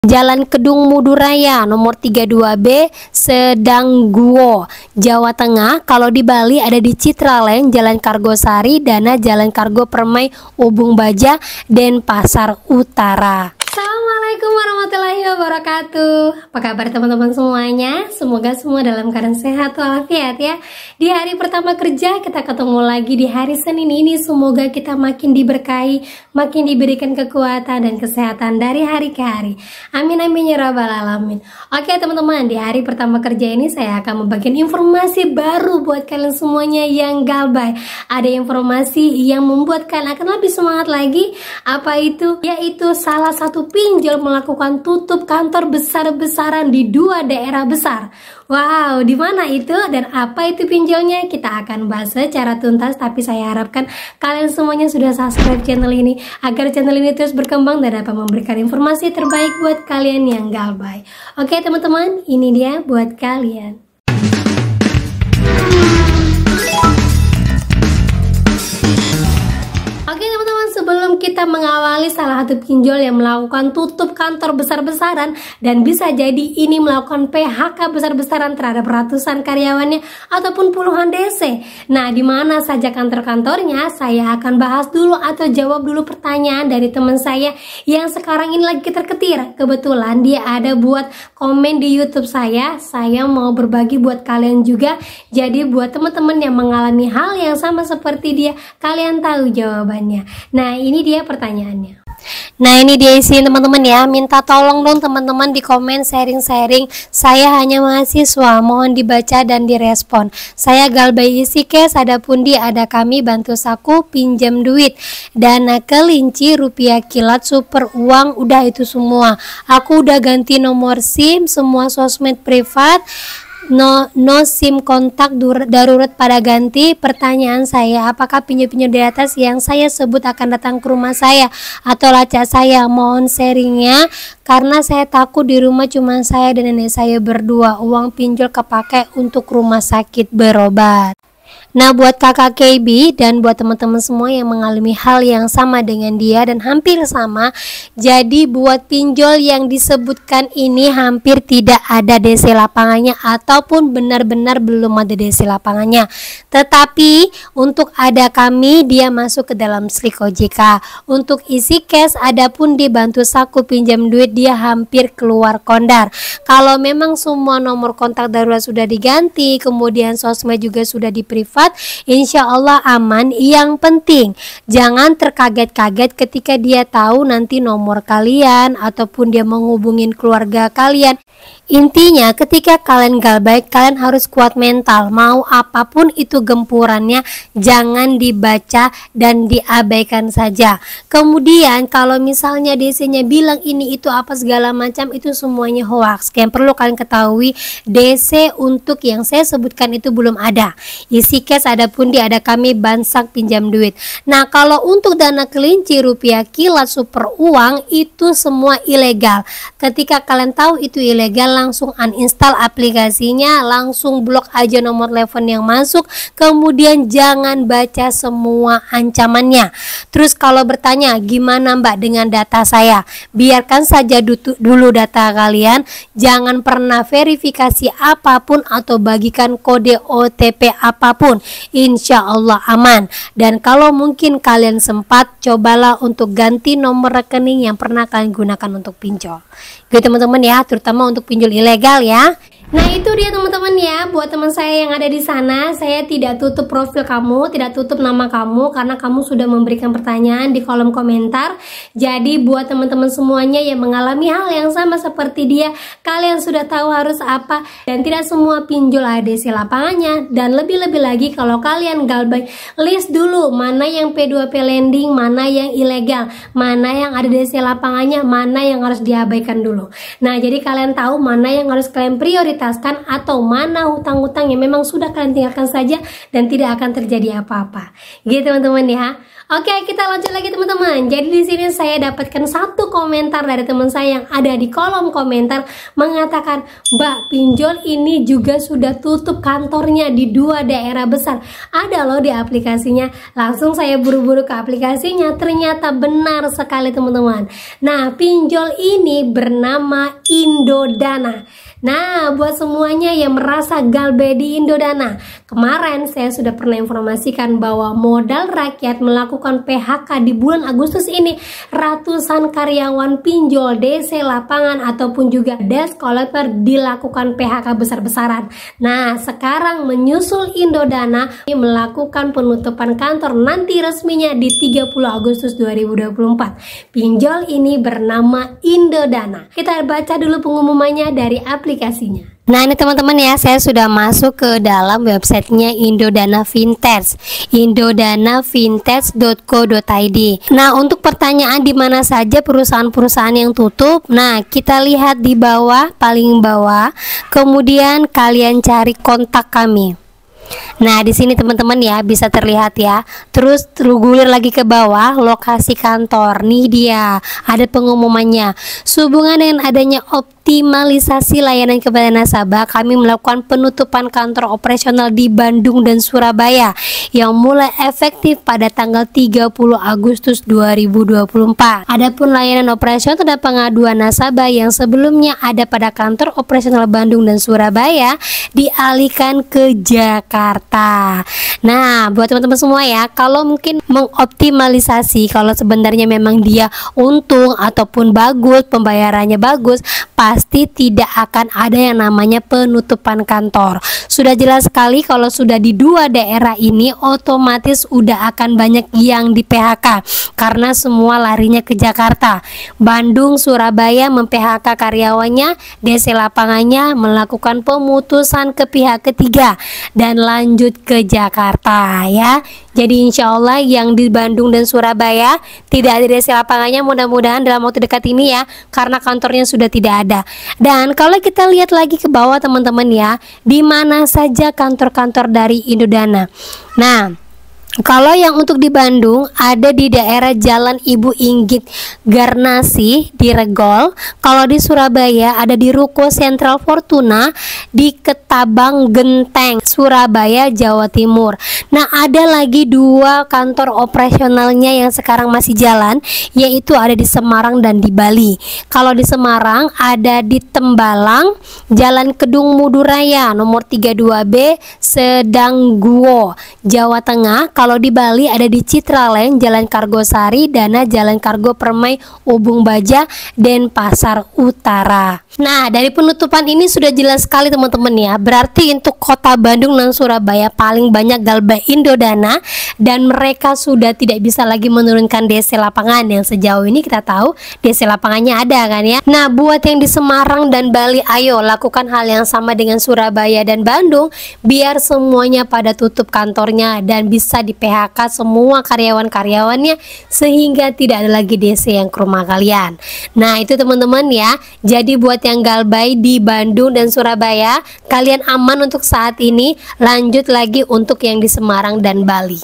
Jalan Kedung Muduraya nomor 32B Sedangguo, Jawa Tengah. Kalau di Bali ada di Citraleng, Jalan Kargosari, Dana, Jalan Kargo Permai, Ubung Baja, Denpasar Utara. Assalamualaikum warahmatullahi wabarakatuh. Apa kabar teman-teman semuanya? Semoga semua dalam keadaan sehat walafiat ya. Di hari pertama kerja kita ketemu lagi di hari Senin ini. Semoga kita makin diberkahi, makin diberikan kekuatan dan kesehatan dari hari ke hari. Amin amin ya rabbal alamin. Oke teman-teman, di hari pertama kerja ini saya akan membagikan informasi baru buat kalian semuanya yang galbay. Ada informasi yang membuat kalian akan lebih semangat lagi. Apa itu? Yaitu salah satu pinjol melakukan tutup kantor besar-besaran di 2 daerah besar. Wow, di mana itu dan apa itu pinjolnya? Kita akan bahas secara tuntas, tapi saya harapkan kalian semuanya sudah subscribe channel ini agar channel ini terus berkembang dan dapat memberikan informasi terbaik buat kalian yang galbay. Oke teman-teman, ini dia buat kalian. Oke teman-teman, sebelum kita mengawali salah satu pinjol yang melakukan tutup kantor besar-besaran dan bisa jadi ini melakukan PHK besar-besaran terhadap ratusan karyawannya ataupun puluhan DC. Nah, di mana saja kantor-kantornya? Saya akan bahas dulu atau jawab dulu pertanyaan dari teman saya yang sekarang ini lagi ketir-ketir. Kebetulan dia ada buat komen di YouTube saya. Saya mau berbagi buat kalian juga. Jadi buat teman-teman yang mengalami hal yang sama seperti dia, kalian tahu jawabannya. Nah, ini dia pertanyaannya. Nah, ini dia isi teman-teman ya. Minta tolong dong teman-teman di komen sharing-sharing. Saya hanya mahasiswa, mohon dibaca dan direspon. Saya galbay isi cash, ada pundi, ada kami, bantu saku, pinjam duit, dana kelinci, rupiah kilat, super uang, udah itu semua. Aku udah ganti nomor SIM, semua sosmed privat. No SIM kontak darurat pada ganti. Pertanyaan saya, apakah pinjol-pinjol di atas yang saya sebut akan datang ke rumah saya atau lacak saya? Mohon sharingnya karena saya takut di rumah cuma saya dan nenek saya berdua. Uang pinjol kepake untuk rumah sakit berobat. Nah, buat kakak KB dan buat teman-teman semua yang mengalami hal yang sama dengan dia dan hampir sama, jadi buat pinjol yang disebutkan ini hampir tidak ada DC lapangannya ataupun benar-benar belum ada DC lapangannya. Tetapi untuk ada kami, dia masuk ke dalam Slik OJK. Untuk isi cash adapun dibantu saku pinjam duit, dia hampir keluar kondar. Kalau memang semua nomor kontak darurat sudah diganti, kemudian sosmed juga sudah di privat, insya Allah aman. Yang penting jangan terkaget-kaget ketika dia tahu nanti nomor kalian ataupun dia menghubungin keluarga kalian. Intinya ketika kalian galbay, kalian harus kuat mental. Mau apapun itu gempurannya, jangan dibaca dan diabaikan saja. Kemudian kalau misalnya DC-nya bilang ini itu apa segala macam, itu semuanya hoax. Yang perlu kalian ketahui, DC untuk yang saya sebutkan itu belum ada. Isi cash adapun ada kami, bansak pinjam duit. Nah, kalau untuk dana kelinci, rupiah kilat, super uang, itu semua ilegal. Ketika kalian tahu itu ilegal, langsung uninstall aplikasinya, langsung blok aja nomor telepon yang masuk, kemudian jangan baca semua ancamannya. Terus kalau bertanya gimana Mbak dengan data saya, biarkan saja dulu data kalian, jangan pernah verifikasi apapun atau bagikan kode OTP apapun. Insya Allah aman. Dan kalau mungkin kalian sempat, cobalah untuk ganti nomor rekening yang pernah kalian gunakan untuk pinjol. Gitu teman-teman ya, terutama untuk pinjol ilegal ya. Nah, itu dia teman-teman ya, buat teman saya yang ada di sana, saya tidak tutup profil kamu, tidak tutup nama kamu karena kamu sudah memberikan pertanyaan di kolom komentar. Jadi buat teman-teman semuanya yang mengalami hal yang sama seperti dia, kalian sudah tahu harus apa, dan tidak semua pinjol ada DC lapangannya. Dan lebih-lebih lagi kalau kalian galbay, list dulu mana yang P2P lending, mana yang ilegal, mana yang ada DC lapangannya, mana yang harus diabaikan dulu. Nah, jadi kalian tahu mana yang harus kalian prioritas atau mana hutang-hutang yang memang sudah kalian tinggalkan saja dan tidak akan terjadi apa-apa. Gitu teman-teman ya. Oke, kita lanjut lagi teman-teman. Jadi di sini saya dapatkan satu komentar dari teman saya yang ada di kolom komentar mengatakan, "Mbak, pinjol ini juga sudah tutup kantornya di 2 daerah besar. Ada loh di aplikasinya." Langsung saya buru-buru ke aplikasinya. Ternyata benar sekali teman-teman. Nah, pinjol ini bernama Indodana. Nah, buat semuanya yang merasa galbay di Indodana, kemarin saya sudah pernah informasikan bahwa modal rakyat melakukan PHK di bulan Agustus ini. Ratusan karyawan pinjol, DC lapangan ataupun juga desk collector dilakukan PHK besar-besaran. Nah, sekarang menyusul Indodana melakukan penutupan kantor nanti resminya di 30 Agustus 2024. Pinjol ini bernama Indodana. Kita baca dulu pengumumannya dari aplikasinya. Nah, ini teman-teman ya, saya sudah masuk ke dalam websitenya Indodana Fintech, indodanafintech.co.id. Nah, untuk pertanyaan di mana saja perusahaan-perusahaan yang tutup, nah kita lihat di bawah, paling bawah, kemudian kalian cari kontak kami. Nah, di sini teman-teman ya bisa terlihat ya. Terus gulir lagi ke bawah, lokasi kantor. Nih dia, ada pengumumannya. Sehubungan dengan adanya optimalisasi layanan kepada nasabah, kami melakukan penutupan kantor operasional di Bandung dan Surabaya yang mulai efektif pada tanggal 30 Agustus 2024. Adapun layanan operasional terhadap pengaduan nasabah yang sebelumnya ada pada kantor operasional Bandung dan Surabaya dialihkan ke Jakarta. Nah, buat teman-teman semua ya, kalau mungkin mengoptimalisasi, kalau sebenarnya memang dia untung ataupun bagus, pembayarannya bagus, pasti tidak akan ada yang namanya penutupan kantor. Sudah jelas sekali kalau sudah di 2 daerah ini otomatis udah akan banyak yang di PHK karena semua larinya ke Jakarta. Bandung, Surabaya mem-PHK karyawannya, DC lapangannya melakukan pemutusan ke pihak ketiga dan lanjut ke Jakarta ya. Jadi insya Allah yang di Bandung dan Surabaya tidak ada DC lapangannya, mudah-mudahan dalam waktu dekat ini ya, karena kantornya sudah tidak ada. Dan kalau kita lihat lagi ke bawah teman-teman ya, di mana saja kantor-kantor dari Indodana. Nah, kalau yang untuk di Bandung ada di daerah Jalan Ibu Inggit Garnasi di Regol. Kalau di Surabaya ada di Ruko Sentral Fortuna di Ketabang Genteng, Surabaya, Jawa Timur. Nah, ada lagi 2 kantor operasionalnya yang sekarang masih jalan, yaitu ada di Semarang dan di Bali. Kalau di Semarang ada di Tembalang, Jalan Kedung Muduraya nomor 32B, Sedangguo, Jawa Tengah. Kalau di Bali ada di Citraleng, Jalan Kargosari, Dana, Jalan Kargo Permai, Ubung Baja, Denpasar Utara. Nah, dari penutupan ini sudah jelas sekali teman-teman ya. Berarti untuk kota Bandung dan Surabaya paling banyak galbay Indodana dan mereka sudah tidak bisa lagi menurunkan DC lapangan yang sejauh ini kita tahu DC lapangannya ada kan ya. Nah, buat yang di Semarang dan Bali, ayo lakukan hal yang sama dengan Surabaya dan Bandung biar semuanya pada tutup kantornya dan bisa di PHK semua karyawan-karyawannya sehingga tidak ada lagi DC yang ke rumah kalian. Nah, itu teman-teman ya. Jadi buat yang galbay di Bandung dan Surabaya, kalian aman untuk saat ini. Lanjut lagi untuk yang di Semarang dan Bali.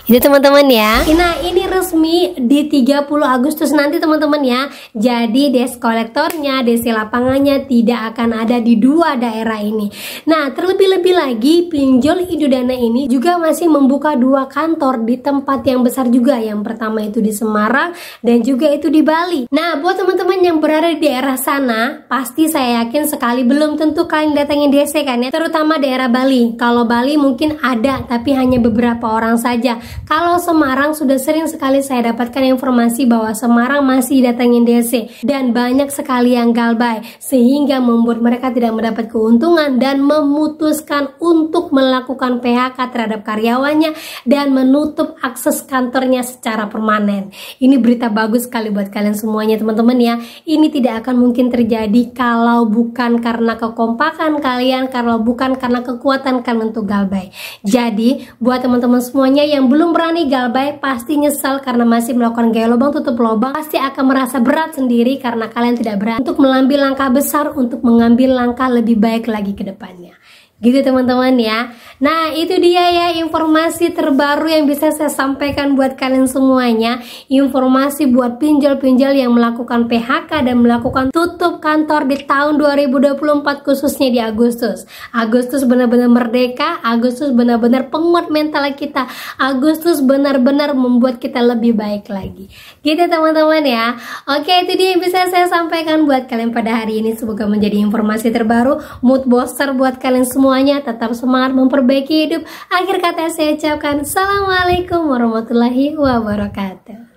Itu teman-teman ya. Nah, ini resmi di 30 Agustus nanti teman-teman ya. Jadi desk kolektornya, DC lapangannya tidak akan ada di 2 daerah ini. Nah, terlebih-lebih lagi pinjol Indodana ini juga masih membuka 2 kantor di tempat yang besar juga. Yang pertama itu di Semarang dan juga itu di Bali. Nah, buat teman-teman yang berada di daerah sana, pasti saya yakin sekali belum tentu kalian datangin DC kan ya, terutama daerah Bali. Kalau Bali mungkin ada tapi hanya beberapa orang saja. Kalau Semarang sudah sering sekali saya dapatkan informasi bahwa Semarang masih datangin DC dan banyak sekali yang galbay sehingga membuat mereka tidak mendapat keuntungan dan memutuskan untuk melakukan PHK terhadap karyawannya dan menutup akses kantornya secara permanen. Ini berita bagus sekali buat kalian semuanya teman-teman ya. Ini tidak akan mungkin terjadi kalau bukan karena kekompakan kalian, kalau bukan karena kekuatan kalian untuk galbay. Jadi buat teman-teman semuanya yang belum berani galbay pasti nyesal karena masih melakukan gaya lubang tutup lubang, pasti akan merasa berat sendiri karena kalian tidak berani untuk mengambil langkah besar untuk mengambil langkah lebih baik lagi ke depannya. Gitu teman-teman ya. Nah itu dia ya informasi terbaru yang bisa saya sampaikan buat kalian semuanya. Informasi buat pinjol-pinjol yang melakukan PHK dan melakukan tutup kantor di tahun 2024 khususnya di Agustus. Agustus benar-benar merdeka, Agustus benar-benar penguat mental kita, Agustus benar-benar membuat kita lebih baik lagi. Gitu teman-teman ya. Oke, itu dia yang bisa saya sampaikan buat kalian pada hari ini. Semoga menjadi informasi terbaru, mood booster buat kalian semuanya. Tetap semangat memperbaiki hidup. Akhir kata saya ucapkan Assalamualaikum warahmatullahi wabarakatuh.